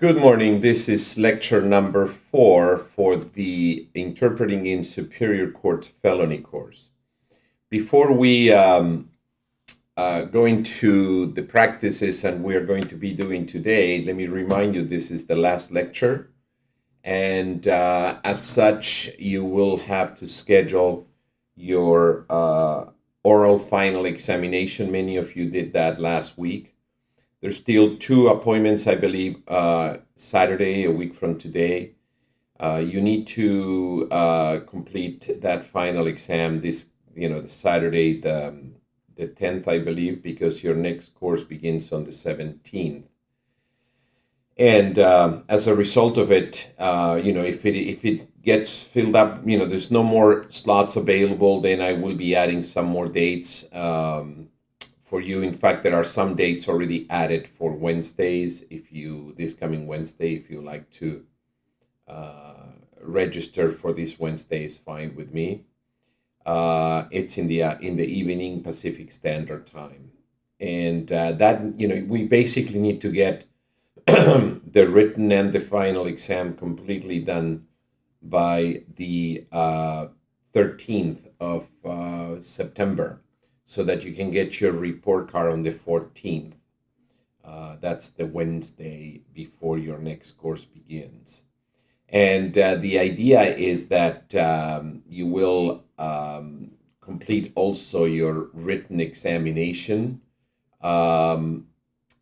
Good morning. This is lecture number 4 for the Interpreting in Superior Court Felony course. Before we go into the practices and we're going to be doing today, let me remind you this is the last lecture. And as such, you will have to schedule your oral final examination. Many of you did that last week. There's still 2 appointments, I believe, Saturday, a week from today. You need to complete that final exam the Saturday, the 10th, I believe, because your next course begins on the 17th. And as a result of it, if it gets filled up, there's no more slots available, then I will be adding some more dates. For you. In fact, there are some dates already added for Wednesdays. This coming Wednesday, if you like to register for this Wednesday, is fine with me. It's in the evening Pacific Standard Time, and we basically need to get the written and the final exam completely done by the 13th of September. So that you can get your report card on the 14th. That's the Wednesday before your next course begins. And the idea is that you will complete also your written examination. And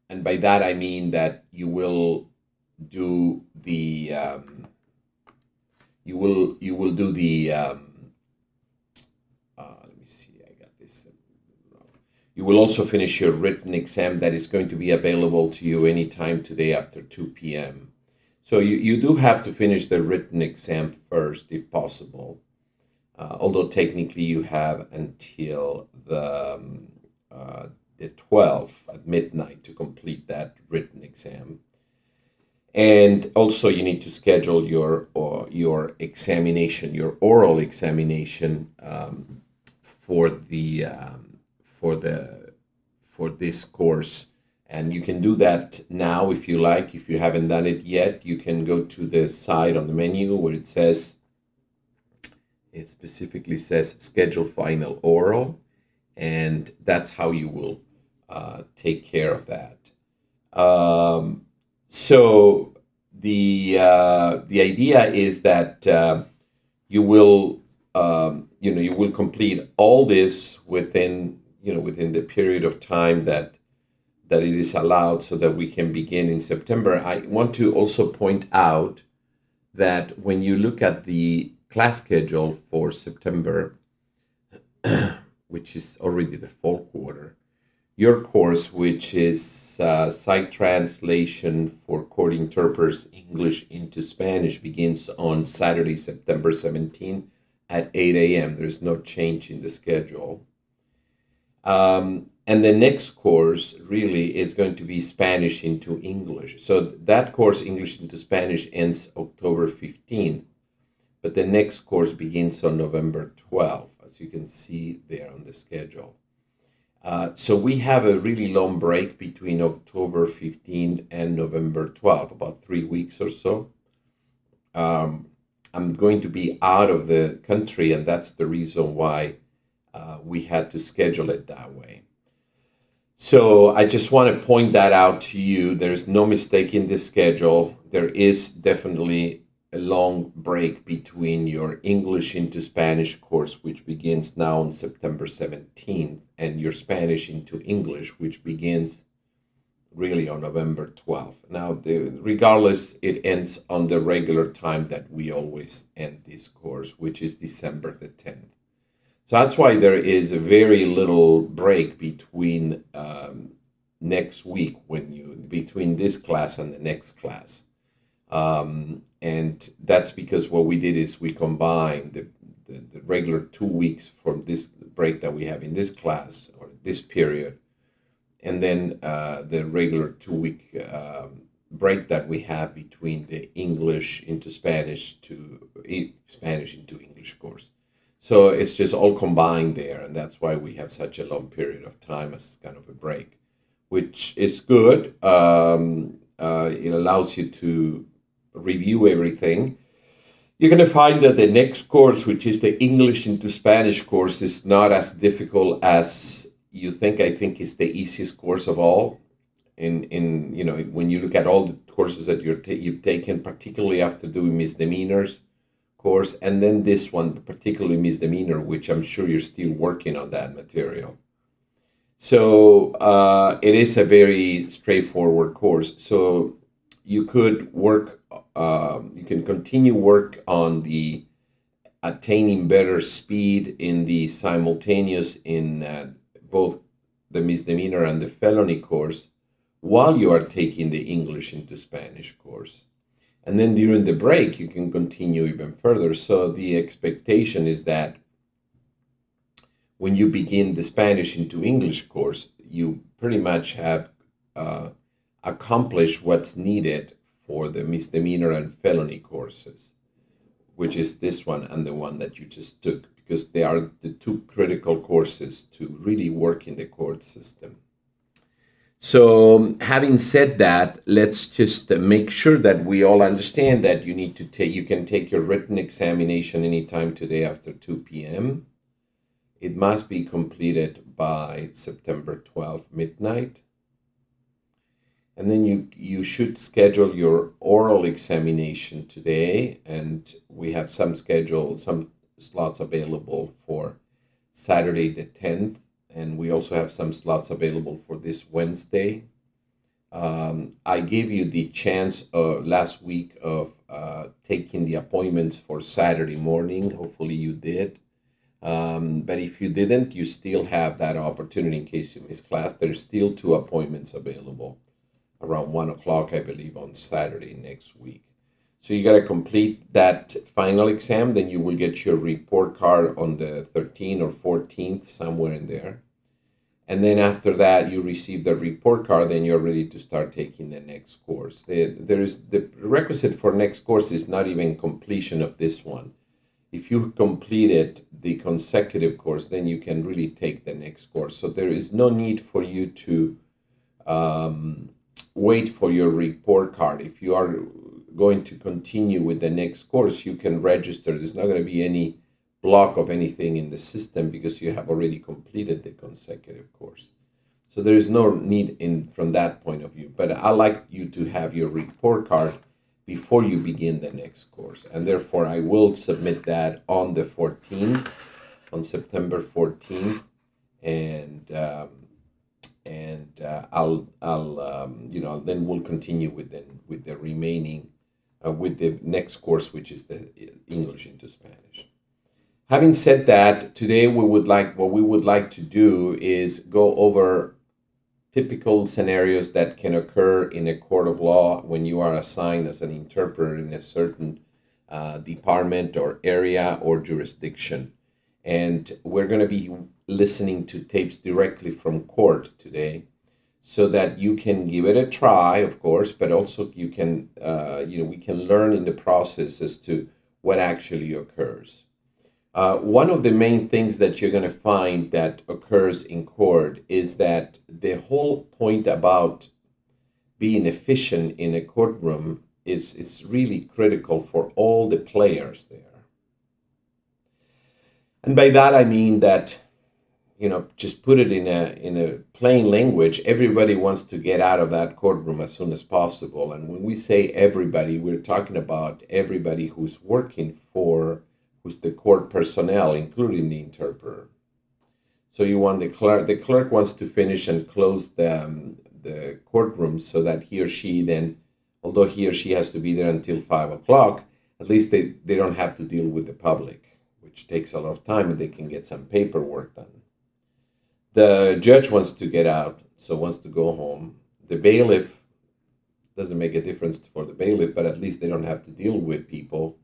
by that I mean that you will do the You will also finish your written exam that is going to be available to you anytime today after 2 p.m. So you do have to finish the written exam first, if possible. Although technically you have until the 12th at midnight to complete that written exam. And also you need to schedule your examination, your oral examination for this course, and you can do that now if you like. If you haven't done it yet, you can go to the side on the menu where it specifically says schedule final oral, and that's how you will take care of that. So the idea is that you will complete all this within the period of time that it is allowed, so that we can begin in September. I want to also point out that when you look at the class schedule for September, which is already the fall quarter, your course, which is Site Translation for Court Interpreters English into Spanish, begins on Saturday, September 17th at 8 a.m. There's no change in the schedule. And the next course really is going to be Spanish into English. So that course, English into Spanish, ends October 15th, but the next course begins on November 12th, as you can see there on the schedule. So we have a really long break between October 15th and November 12th, about 3 weeks or so. I'm going to be out of the country, and that's the reason why we had to schedule it that way. So I just want to point that out to you. There's no mistake in this schedule. There is definitely a long break between your English into Spanish course, which begins now on September 17th, and your Spanish into English, which begins really on November 12th. Now, regardless, it ends on the regular time that we always end this course, which is December the 10th. So that's why there is a very little break between next week between this class and the next class. And that's because what we did is we combined the regular 2 weeks from this break that we have in this class or this period, and then the regular 2-week break that we have between the English into Spanish to Spanish into English course. So it's just all combined there, and that's why we have such a long period of time as kind of a break, which is good. It allows you to review everything. You're going to find that the next course, which is the English into Spanish course, is not as difficult as you think. I think it's the easiest course of all. In when you look at all the courses that you've taken, particularly after doing misdemeanors course, and then this one, particularly misdemeanor, which I'm sure you're still working on that material. So it is a very straightforward course. So you could work, you can continue work on the attaining better speed in the simultaneous in both the misdemeanor and the felony course while you are taking the English into Spanish course. And then during the break, you can continue even further. So the expectation is that when you begin the Spanish into English course, you pretty much have accomplished what's needed for the misdemeanor and felony courses, which is this one and the one that you just took, because they are the two critical courses to really work in the court system. So having said that, let's just make sure that we all understand that you can take your written examination anytime today after 2 p.m. It must be completed by September 12th, midnight. And then you should schedule your oral examination today, and we have some slots available for Saturday the 10th, and we also have some slots available for this Wednesday. I gave you the chance last week of taking the appointments for Saturday morning. Hopefully you did. But if you didn't, you still have that opportunity in case you miss class. There's still 2 appointments available around 1 o'clock, I believe, on Saturday next week. So you got to complete that final exam, then you will get your report card on the 13th or 14th, somewhere in there. And then after that, you receive the report card, then you're ready to start taking the next course. The requisite for next course is not even completion of this one. If you completed the consecutive course, then you can really take the next course. So there is no need for you to wait for your report card. If you are going to continue with the next course, you can register. There's not going to be any block of anything in the system because you have already completed the consecutive course. So there is no need from that point of view. But I like you to have your report card before you begin the next course. And therefore, I will submit that on the 14th, on September 14th, and I'll then we'll continue with the remaining with the next course, which is the English into Spanish. Having said that, today we would like to do is go over typical scenarios that can occur in a court of law when you are assigned as an interpreter in a certain department or area or jurisdiction. And we're going to be listening to tapes directly from court today, so that you can give it a try, of course, but also you can, we can learn in the process as to what actually occurs. One of the main things that you're going to find that occurs in court is that the whole point about being efficient in a courtroom is really critical for all the players there. And by that I mean that, just put it in a plain language, everybody wants to get out of that courtroom as soon as possible. And when we say everybody, we're talking about everybody who's the court personnel, including the interpreter. So you want the clerk wants to finish and close the courtroom so that he or she then, although he or she has to be there until 5 o'clock, at least they don't have to deal with the public, which takes a lot of time, and they can get some paperwork done. The judge wants to get out, so wants to go home. The bailiff, doesn't make a difference for the bailiff, but at least they don't have to deal with people,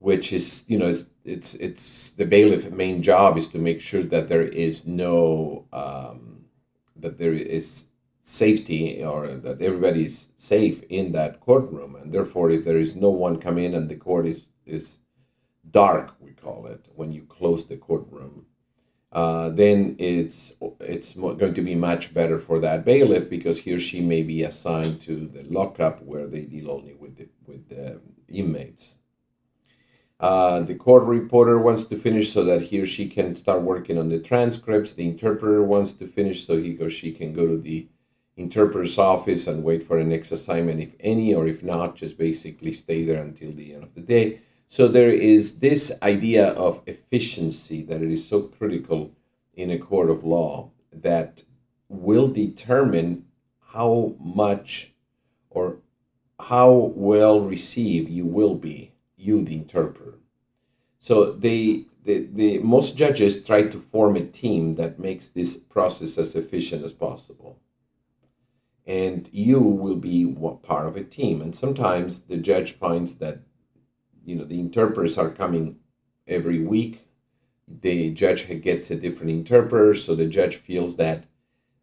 which is, it's the bailiff's main job is to make sure that there is no, that there is safety, or that everybody is safe in that courtroom. And therefore, if there is no one come in and the court is dark, we call it, when you close the courtroom, then going to be much better for that bailiff because he or she may be assigned to the lockup where they deal only with the inmates. The court reporter wants to finish so that he or she can start working on the transcripts. The interpreter wants to finish so he or she can go to the interpreter's office and wait for the next assignment, if any, or if not, just basically stay there until the end of the day. So there is this idea of efficiency that it is so critical in a court of law that will determine how much or how well received you will be, you the interpreter. So the most judges try to form a team that makes this process as efficient as possible. And you will be part of a team. And sometimes the judge finds that the interpreters are coming every week. The judge gets a different interpreter, so the judge feels that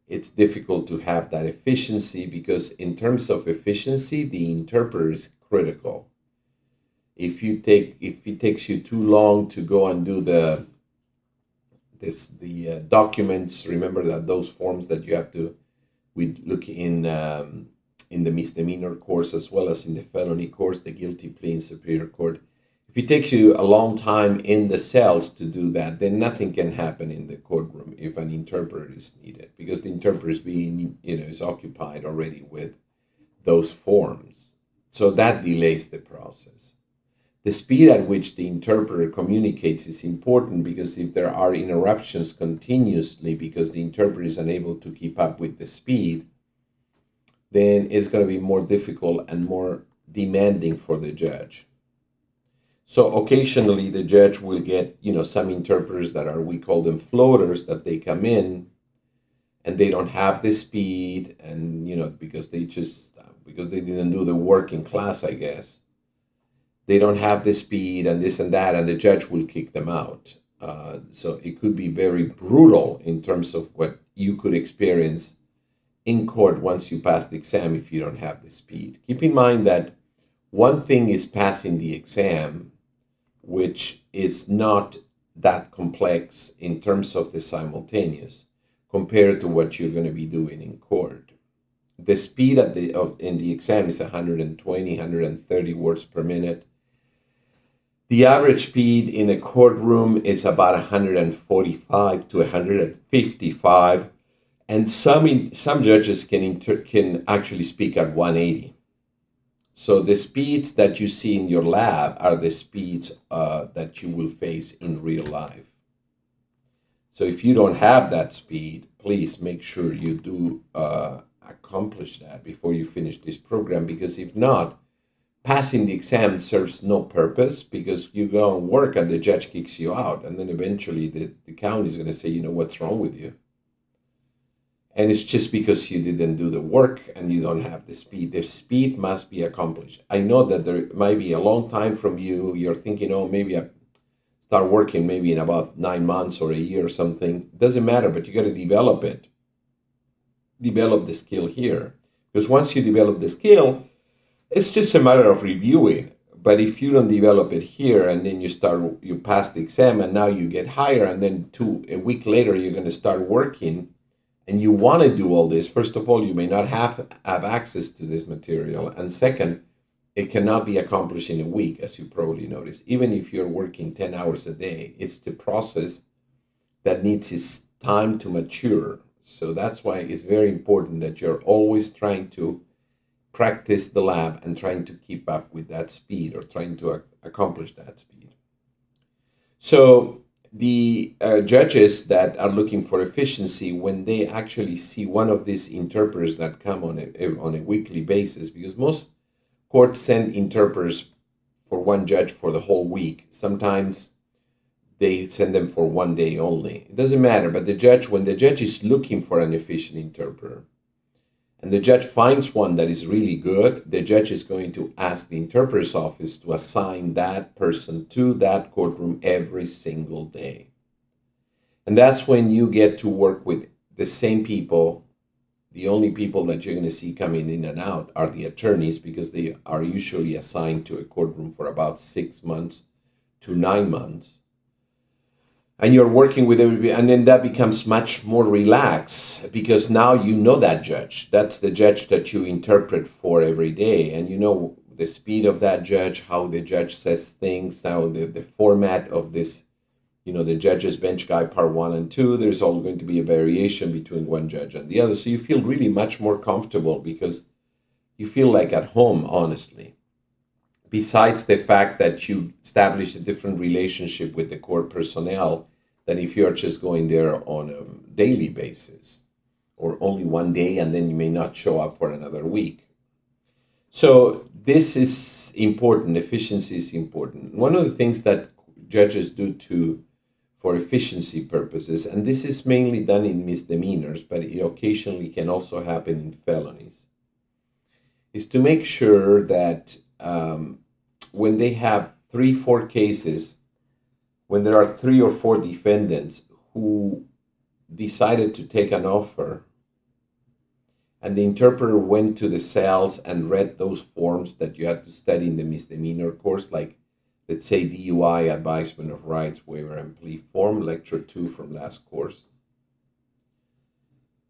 it's difficult to have that efficiency because in terms of efficiency, the interpreter is critical. If it takes you too long to go and do the documents, remember that those forms that you have to look in the misdemeanor course as well as in the felony course, the guilty plea in Superior Court. If it takes you a long time in the cells to do that, then nothing can happen in the courtroom if an interpreter is needed because the interpreter is occupied already with those forms. So that delays the process. The speed at which the interpreter communicates is important because if there are interruptions continuously because the interpreter is unable to keep up with the speed, then it's going to be more difficult and more demanding for the judge. So occasionally the judge will get, some interpreters that we call them floaters, that they come in and they don't have the speed and, because they didn't do the work in class, I guess. They don't have the speed and this and that, and the judge will kick them out. So it could be very brutal in terms of what you could experience in court once you pass the exam if you don't have the speed. Keep in mind that one thing is passing the exam, which is not that complex in terms of the simultaneous compared to what you're going to be doing in court. The speed in the exam is 120, 130 words per minute. The average speed in a courtroom is about 145 to 155, and some judges can actually speak at 180. So the speeds that you see in your lab are the speeds that you will face in real life. So if you don't have that speed, please make sure you do accomplish that before you finish this program, because if not, passing the exam serves no purpose because you go and work and the judge kicks you out, and then eventually the county is going to say, what's wrong with you? And it's just because you didn't do the work and you don't have the speed. The speed must be accomplished. I know that there might be a long time from you. You're thinking, maybe I start working maybe in about 9 months or a year or something. It doesn't matter, but you got to develop it. Develop the skill here. Because once you develop the skill, it's just a matter of reviewing. But if you don't develop it here and then you pass the exam and now you get higher and then a week later you're going to start working, and you want to do all this, first of all, you may not have access to this material. And second, it cannot be accomplished in a week, as you probably noticed. Even if you're working 10 hours a day, it's the process that needs its time to mature. So that's why it's very important that you're always trying to practice the lab and trying to keep up with that speed or trying to accomplish that speed. So the judges that are looking for efficiency, when they actually see one of these interpreters that come on a weekly basis, because most courts send interpreters for one judge for the whole week. Sometimes they send them for one day only. It doesn't matter, but when the judge is looking for an efficient interpreter, and the judge finds one that is really good, the judge is going to ask the interpreter's office to assign that person to that courtroom every single day. And that's when you get to work with the same people. The only people that you're going to see coming in and out are the attorneys, because they are usually assigned to a courtroom for about 6 months to 9 months. and you're working with everybody, and then that becomes much more relaxed because now you know that judge. That's the judge that you interpret for every day, and you know the speed of that judge, how the judge says things, now the format of this, the judge's bench guy part 1 and 2. There's all going to be a variation between one judge and the other, so you feel really much more comfortable because you feel like at home, honestly. Besides the fact that you establish a different relationship with the court personnel than if you're just going there on a daily basis or only one day and then you may not show up for another week. So this is important. Efficiency is important. One of the things that judges do for efficiency purposes, and this is mainly done in misdemeanors, but it occasionally can also happen in felonies, is to make sure that when they have 3-4 cases, when there are 3 or 4 defendants who decided to take an offer, and the interpreter went to the cells and read those forms that you had to study in the misdemeanor course, like, let's say, DUI, Advisement of Rights, Waiver and Plea Form, Lecture 2 from last course.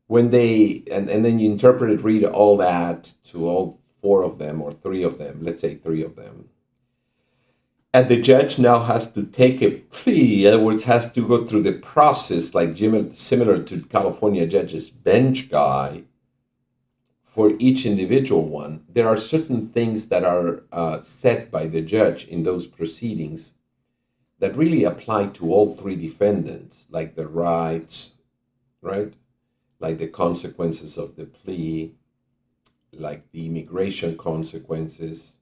When they, and then you interpret, read all that to all 4 of them or 3 of them, let's say 3 of them. And the judge now has to take a plea, in other words, has to go through the process like similar to California judge's bench guy for each individual one. There are certain things that are set by the judge in those proceedings that really apply to all 3 defendants, like the rights, right? Like the consequences of the plea, like the immigration consequences,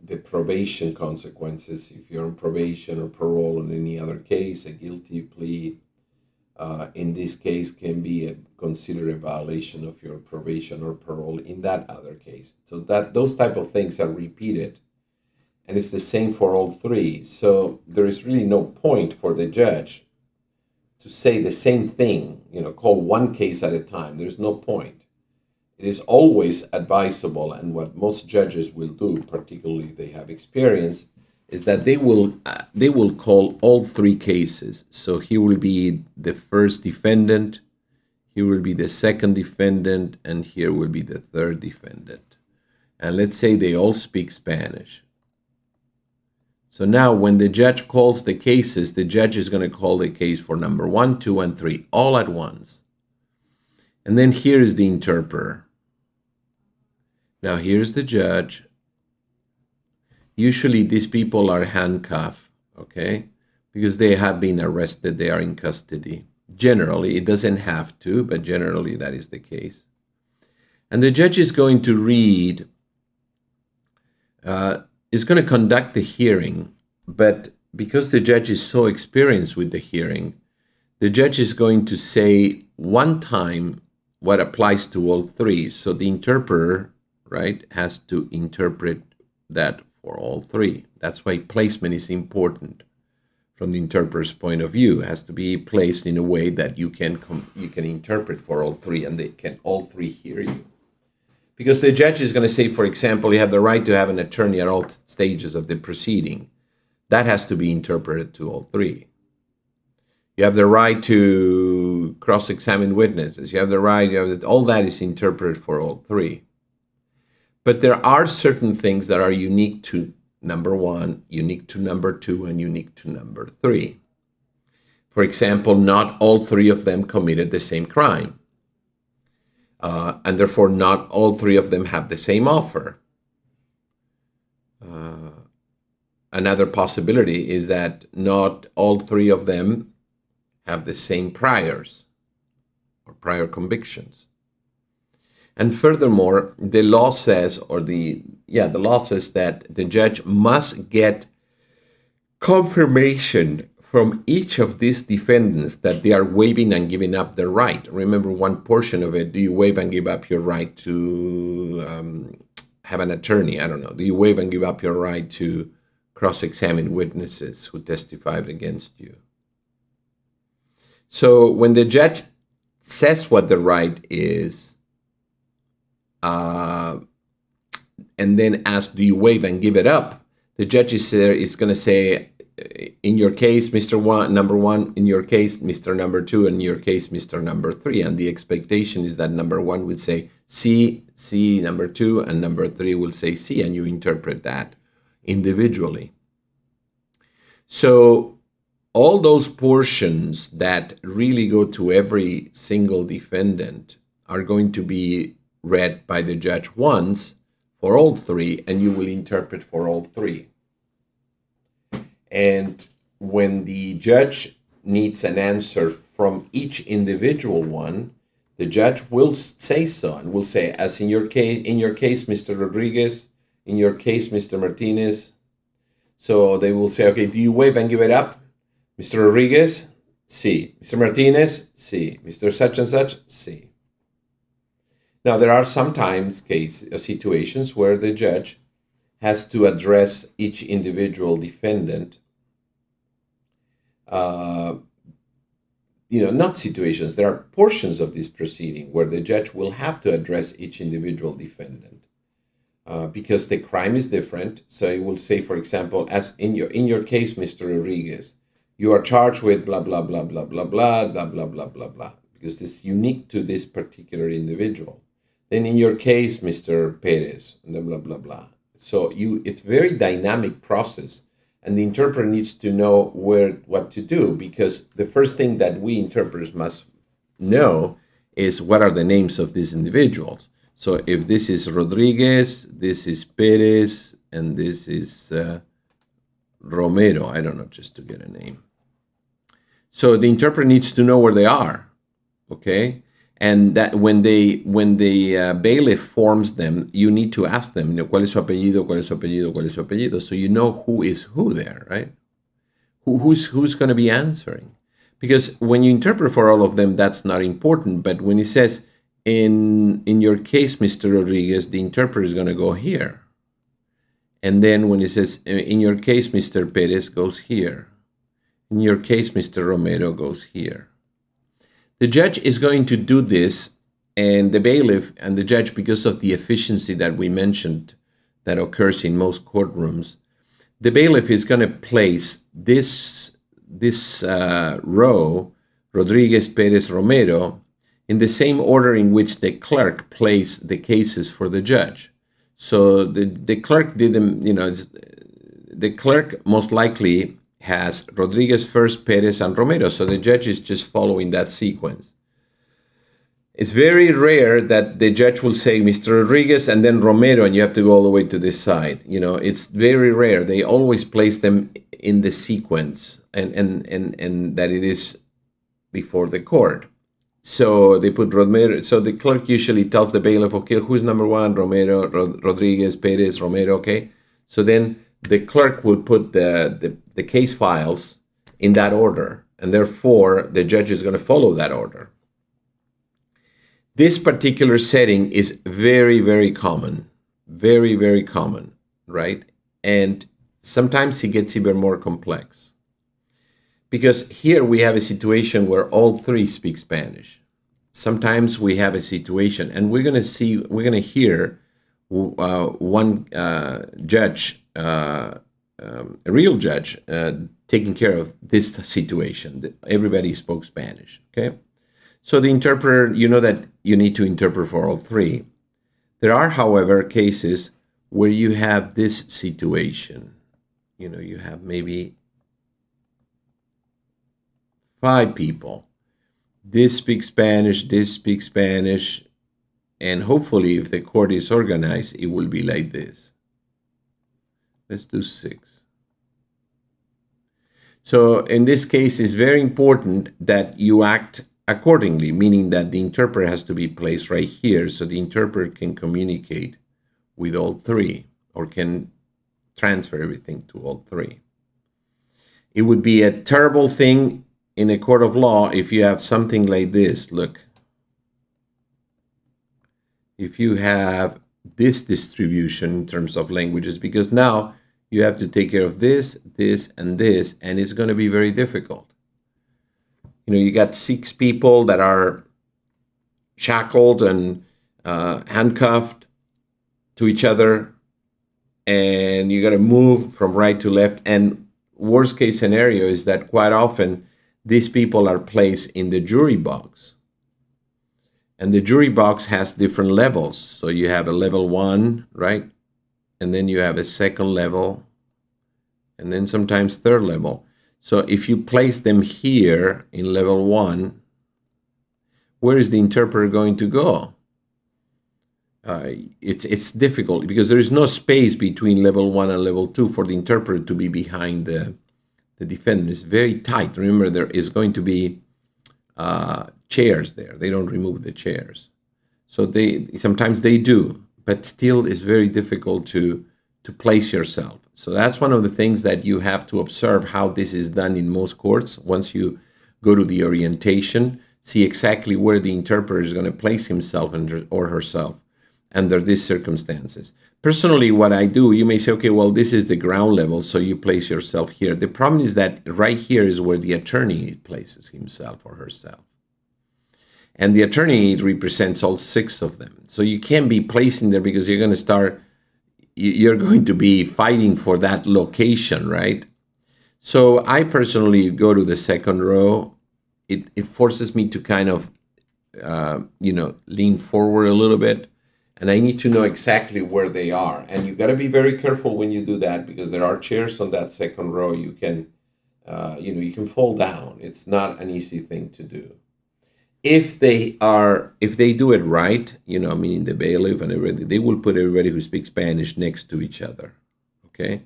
the probation consequences, if you're on probation or parole in any other case, a guilty plea, in this case can be considered a violation of your probation or parole in that other case. So that those type of things are repeated, and it's the same for all 3. So there is really no point for the judge to say the same thing, call one case at a time. There's no point. It is always advisable, and what most judges will do, particularly if they have experience, is that they will call all 3 cases. So he will be the first defendant, he will be the second defendant, and here will be the third defendant. And let's say they all speak Spanish. So now when the judge calls the cases, the judge is going to call the case for number 1, 2, and 3 all at once. And then here is the interpreter. Now here's the judge. Usually these people are handcuffed, okay? Because they have been arrested, they are in custody. Generally, it doesn't have to, but generally that is the case. And the judge is going to read, is going to conduct the hearing, but because the judge is so experienced with the hearing, the judge is going to say one time what applies to all 3. So the interpreter, right, has to interpret that for all 3. That's why placement is important from the interpreter's point of view. It has to be placed in a way that you can interpret for all 3, and they can all 3 hear you. Because the judge is going to say, for example, you have the right to have an attorney at all stages of the proceeding. That has to be interpreted to all 3. You have the right to cross-examine witnesses. You have the right, all that is interpreted for all 3. But there are certain things that are unique to number 1, unique to number 2, and unique to number 3. For example, not all 3 of them committed the same crime. And therefore, not all 3 of them have the same offer. Another possibility is that not all 3 of them have the same priors or prior convictions. And furthermore, the law says, the law says that the judge must get confirmation from each of these defendants that they are waiving and giving up their right. Remember one portion of it, do you waive and give up your right to have an attorney? I don't know. Do you waive and give up your right to cross-examine witnesses who testified against you? So when the judge says what the right is, and then asks, do you waive and give it up? The judge is going to say, in your case, number one, in your case, Mr. Number two, in your case, Mr. Number three. And the expectation is that number one would say C, number two, and number three will say C, and you interpret that individually. So all those portions that really go to every single defendant are going to be read by the judge once for all three, and you will interpret for all three. And when the judge needs an answer from each individual one, the judge will say so and will say, as in your case, Mr. Rodriguez, in your case, Mr. Martinez. So they will say, okay, do you waive and give it up? Mr. Rodriguez, sí. Mr. Martinez, sí. Mr. Such and such, sí. Now, there are sometimes situations where the judge has to address each individual defendant. Not situations. There are portions of this proceeding where the judge will have to address each individual defendant because the crime is different. So he will say, for example, as in your case, Mr. Rodriguez, you are charged with blah blah blah blah blah blah blah blah blah blah blah, because it's unique to this particular individual. Then in your case, Mr. Perez, blah blah blah blah. So it's very dynamic process, and the interpreter needs to know what to do, because the first thing that we interpreters must know is what are the names of these individuals. So if this is Rodriguez, this is Perez, and this is Romero, I don't know, just to get a name. So the interpreter needs to know where they are, okay? And that when the bailiff forms them, you need to ask them, ¿cuál es su apellido? ¿Cuál es su apellido? ¿Cuál es su apellido? So you know who is who there, right? Who's going to be answering? Because when you interpret for all of them, that's not important. But when it says, in your case, Mr. Rodriguez, the interpreter is going to go here. And then when it says, in your case, Mr. Perez goes here. In your case, Mr. Romero goes here. The judge is going to do this, and the bailiff and the judge, because of the efficiency that we mentioned that occurs in most courtrooms, the bailiff is going to place this row, Rodriguez, Perez, Romero, in the same order in which the clerk placed the cases for the judge. So the clerk didn't, the clerk most likely has Rodriguez first, Perez, and Romero. So the judge is just following that sequence. It's very rare that the judge will say Mr. Rodriguez and then Romero, and you have to go all the way to this side. It's very rare. They always place them in the sequence and that it is before the court. So they put Romero. So the clerk usually tells the bailiff, okay, who's number one? Romero, Rodriguez, Perez, Romero, okay? So then the clerk will put the case files in that order, and therefore the judge is going to follow that order. This particular setting is very, very common, very, very common, right? And sometimes it gets even more complex, because here we have a situation where all three speak Spanish. Sometimes we have a situation, and we're going to hear one judge, a real judge, taking care of this situation. Everybody spoke Spanish, okay? So the interpreter, that you need to interpret for all three. There are, however, cases where you have this situation. You have maybe 5 people. This speaks Spanish, this speaks Spanish, and hopefully if the court is organized, it will be like this. Let's do 6. So in this case, it's very important that you act accordingly, meaning that the interpreter has to be placed right here so the interpreter can communicate with all three, or can transfer everything to all three. It would be a terrible thing in a court of law if you have something like this. Look, if you have this distribution in terms of languages, because now you have to take care of this, this, and this, and it's going to be very difficult. You got 6 people that are shackled and handcuffed to each other, and you got to move from right to left. And worst case scenario is that quite often these people are placed in the jury box. And the jury box has different levels. So you have a level 1, right? And then you have a second level, and then sometimes third level. So if you place them here in level 1, where is the interpreter going to go? It's difficult because there is no space between level 1 and level 2 for the interpreter to be behind the defendant. It's very tight. Remember, there is going to be chairs there. They don't remove the chairs. So sometimes they do, but still it's very difficult to place yourself. So that's one of the things that you have to observe how this is done in most courts. Once you go to the orientation, see exactly where the interpreter is going to place himself or herself under these circumstances. Personally, what I do, you may say, okay, well, this is the ground level, so you place yourself here. The problem is that right here is where the attorney places himself or herself. And the attorney represents all 6 of them. So you can't be placing there because you're going to be fighting for that location, right? So I personally go to the second row. It forces me to kind of, lean forward a little bit. And I need to know exactly where they are. And you got to be very careful when you do that because there are chairs on that second row. You can, you can fall down. It's not an easy thing to do. If they do it right, meaning the bailiff and everybody, they will put everybody who speaks Spanish next to each other. Okay.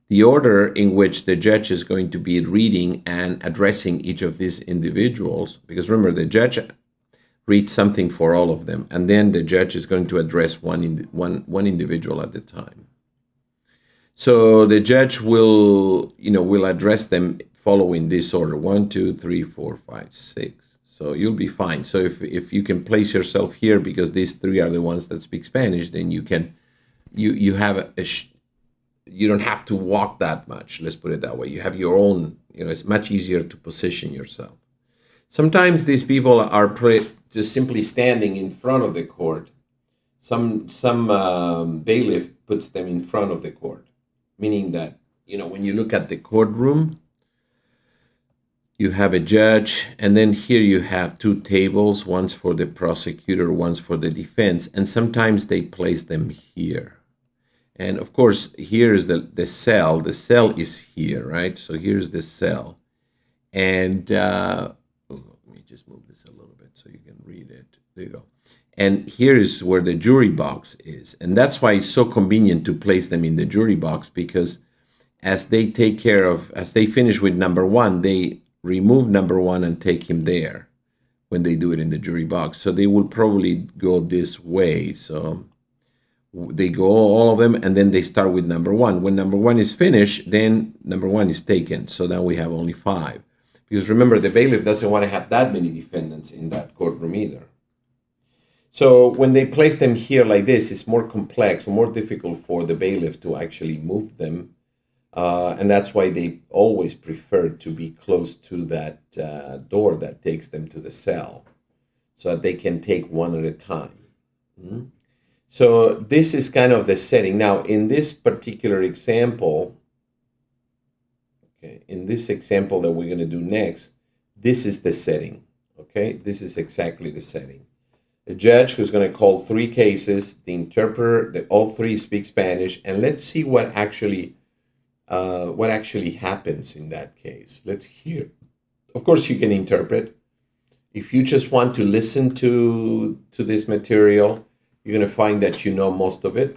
The order in which the judge is going to be reading and addressing each of these individuals, because remember, the judge read something for all of them, and then the judge is going to address one individual at a time. So the judge will address them following this order: 1, 2, 3, 4, 5, 6. So you'll be fine. So if you can place yourself here because these 3 are the ones that speak Spanish, then you can you have you don't have to walk that much. Let's put it that way. You have your own. It's much easier to position yourself. Sometimes these people are just simply standing in front of the court. Some bailiff puts them in front of the court, meaning that, when you look at the courtroom, you have a judge, and then here you have 2 tables, one's for the prosecutor, one's for the defense, and sometimes they place them here. And of course, here is the cell. The cell is here, right? So here's the cell. And let me just move this a little bit so you can read it. There you go. And here is where the jury box is. And that's why it's so convenient to place them in the jury box, because as they finish with number 1, they remove number 1 and take him there when they do it in the jury box. So they will probably go this way. So they go all of them, and then they start with number 1. When number 1 is finished, then number 1 is taken. So now we have only 5. Because remember, the bailiff doesn't want to have that many defendants in that courtroom either. So when they place them here like this, it's more complex, more difficult for the bailiff to actually move them. And that's why they always prefer to be close to that door that takes them to the cell, so that they can take one at a time. Mm-hmm. So this is kind of the setting. Now, in this particular example, in this example that we're going to do next, this is the setting. Okay, this is exactly the setting. The judge who's going to call 3 cases, the interpreter, all 3 speak Spanish, and let's see what actually happens in that case. Let's hear. Of course, you can interpret. If you just want to listen to this material, you're going to find that you know most of it.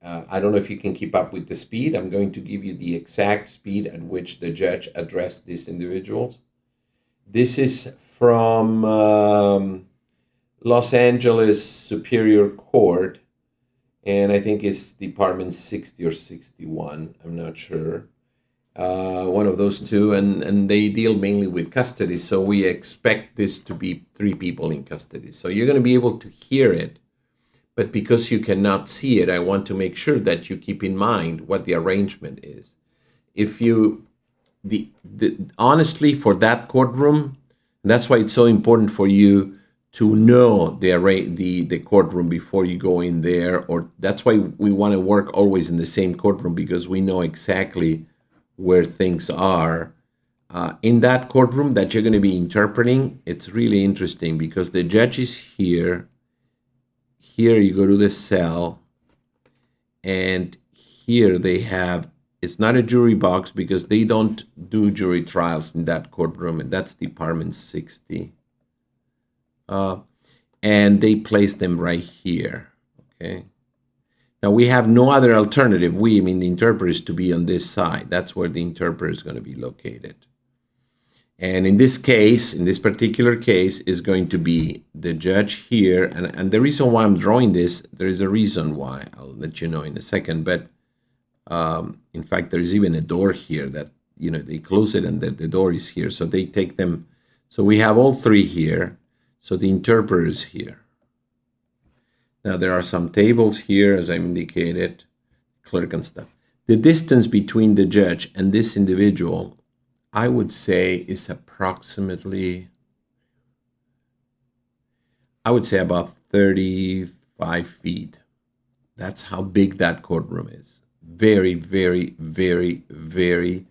I don't know if you can keep up with the speed. I'm going to give you the exact speed at which the judge addressed these individuals. This is from Los Angeles Superior Court, and I think it's Department 60 or 61. I'm not sure. One of those 2, and they deal mainly with custody, so we expect this to be 3 people in custody. So you're going to be able to hear it, but because you cannot see it, I want to make sure that you keep in mind what the arrangement is. If you, honestly, for that courtroom, that's why it's so important for you to know the courtroom before you go in there, or that's why we want to work always in the same courtroom, because we know exactly where things are. In that courtroom that you're going to be interpreting, it's really interesting because the judge is here. Here you go to the cell, and here they have, it's not a jury box because they don't do jury trials in that courtroom, and that's Department 60. And they place them right here, okay? Now we have no other alternative. I mean the interpreter, is to be on this side. That's where the interpreter is going to be located. And in this case, in this particular case, is going to be the judge here. And the reason why I'm drawing this, there is a reason why. I'll let you know in a second. But in fact, there is even a door here that, they close it and the door is here. So they take them. So we have all three here. So the interpreter is here. Now there are some tables here, as I indicated, clerk and stuff. The distance between the judge and this individual, I would say, is approximately, about 35 feet. That's how big that courtroom is. Very, very, very, very,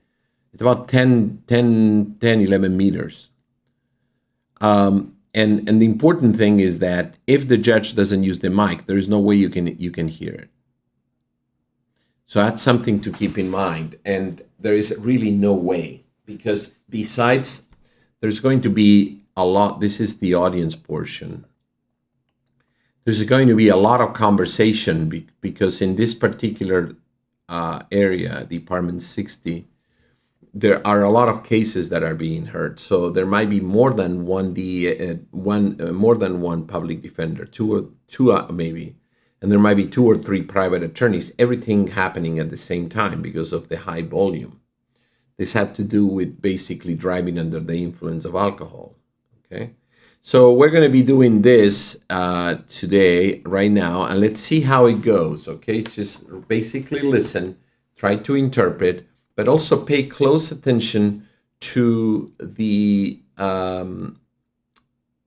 it's about 11 meters. And the important thing is that if the judge doesn't use the mic, there is no way you can hear it. So that's something to keep in mind. And there is really no way, because besides, there's going to be a lot. This is the audience portion. There's going to be a lot of conversation because in this particular area, Department 60, there are a lot of cases that are being heard. So there might be more than one public defender, two maybe, and there might be 2 or 3 private attorneys. Everything happening at the same time because of the high volume. This had to do with basically driving under the influence of alcohol. Okay, so we're going to be doing this today, right now, and let's see how it goes. Okay, just basically listen, try to interpret, but also pay close attention to the.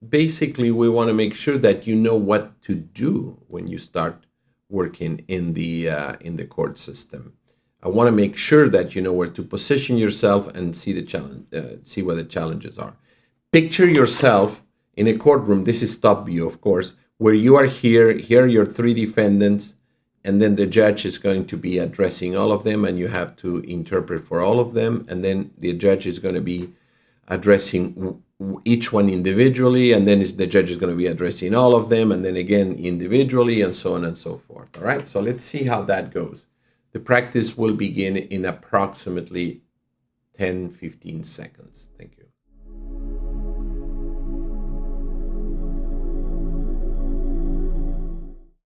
Basically, we want to make sure that you know what to do when you start working in the court system. I want to make sure that you know where to position yourself and see the challenge, see what the challenges are. Picture yourself in a courtroom. This is top view, of course, where you are here. Here are your 3 defendants, and then the judge is going to be addressing all of them, and you have to interpret for all of them. And then the judge is going to be addressing each one individually, and then the judge is going to be addressing all of them, and then again individually, and so on and so forth. All right, so let's see how that goes. The practice will begin in approximately 10-15 seconds. Thank you.